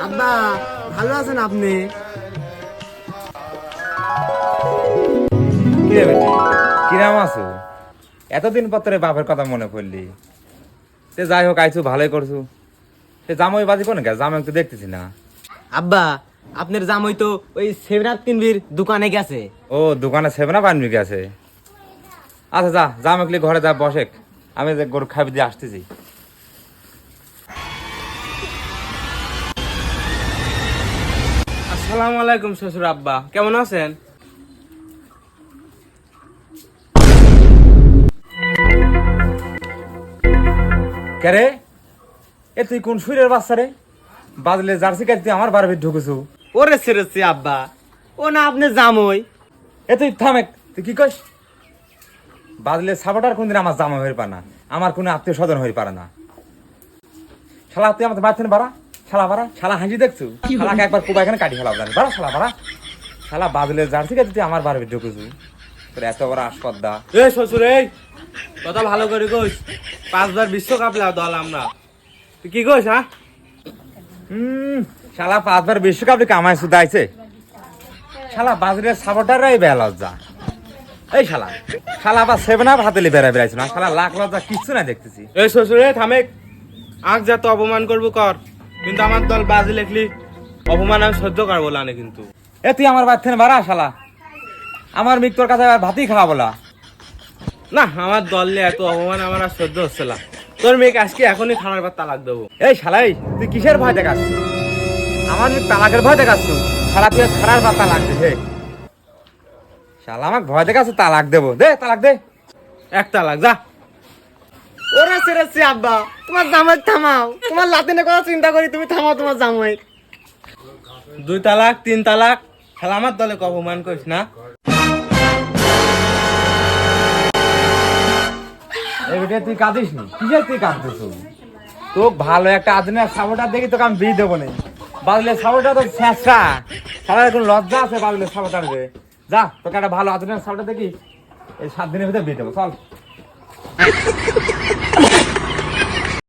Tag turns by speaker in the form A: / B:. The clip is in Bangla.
A: আব্বা ভালো আছেন আপনি?
B: কিরে বেটি কিরাম আছো? এতদিন পর তোর বাপের কথা মনে পড়লি। সে যাই হোক আইছু ভালোই করছু। সে জামাই বাজি কোন গেছে? জামাই তো দেখতেছি না।
A: আব্বা আপনার জামাই তো ওই সেভরাত কিনবির দোকানে গেছে।
B: ও দোকানে সেবনা বানবি গেছে। আচ্ছা যা জামাইকলি ঘরে যা বসেক, আমি যে গরু খাবি দিয়ে আসতেছি।
C: আসসালামু আলাইকুম শ্বশুর আব্বা, কেমন আছেন?
B: কে রে? এ তুই কোন সুরের বাচ্চা রে? বাজলে জার্সি কাটতে আমার বাড়ি ঢুকেছু।
A: ওরে সেরেছি আব্বা, ও না আপনার জামাই।
B: এ তুই থামেক, তুই কি কইস? বাজলে সাপোর্টার কোনদিন আমার জামা হয়ে পারে না, আমার কোনো আত্মীয় স্বজন হয়ে পারে না। শালা তুই আমাদের বাড়ি থেকে বাড়া, শালা বাড়া, শালা হাসি দেখছু? শালাকে একবার কুবা এখানে কাটি ফেলা জানি, বাড়া শালা বাড়া। শালা বাজলে জার্সি কাটতে তুই আমার বাড়ি ঢুকেছু, তোর এত বড় আসপদ্দা।
C: এ শ্বশুর, এই কথা ভালো করে কইস। 5 বার বিশ্বকাপ লাও দল আমরা, তুই কি কইস? হ্যাঁ
B: শালা 5 বার বিশ্বকাপ কামায় সুদাইছে। শালা বাজলের সাপোর্টাররাই বেয়া লজ্জা। এই শালা, শালা আবার সেভেন আপ হাতে বেড়া বেড়াইছে না, শালা লাখ লজ্জা কিচ্ছু না দেখতেছি।
C: এই শ্বশুর, এই থামেক। আগ যা তো অপমান করবো কর, কিন্তু আমার দল বাজি লেখলি অপমান আমি সহ্য করবো না কিন্তু।
B: এ তুই আমার বাড়ি থেকে বাড়া শালা, আমার মিক তোর কাছে ভাতই খাওয়া বলা।
C: না, আমার দল নিয়ে এত অপমান আমার আর সহ্য হচ্ছে না। তোর মেয়েকে আজকে এখনই খানার পর তালাক দেবো।
B: এই শালাই, তুই কিসের ভয় দেখাচ্ছ? আমার মিক তালাকের ভয় দেখাচ্ছ? শালা তুই খারার পর তালাক দে। শালা আমাকে ভয় দেখাচ্ছ, তালাক দেবো, দে তালাক দে।
C: এক তালাক যা।
A: ওরে সেরেছি আব্বা, তোমার জামাই থামাও। তোমার লাতিনের কথা চিন্তা করি, তুমি থামাও তোমার জামাই।
C: 2 তালাক 3 তালাক, শালা আমার দলে অপমান করিস না।
B: এই বেটা তুই কাঁদিস নি, কিসের তুই কাঁদতেছ? তো ভালো একটা আধুনিক সাপোর্টার দেখি তোকে আমি বিয়ে দেবো না। বাজলে সাপোর্টার তো শেষরা, সারা এখন লজ্জা আছে বাজলে সাপোর্টার রে। যা তোকে একটা ভালো আধুনিক সাপোর্টার দেখি, এই 7 দিনের ভিতরে বিয়ে দেবো, চল।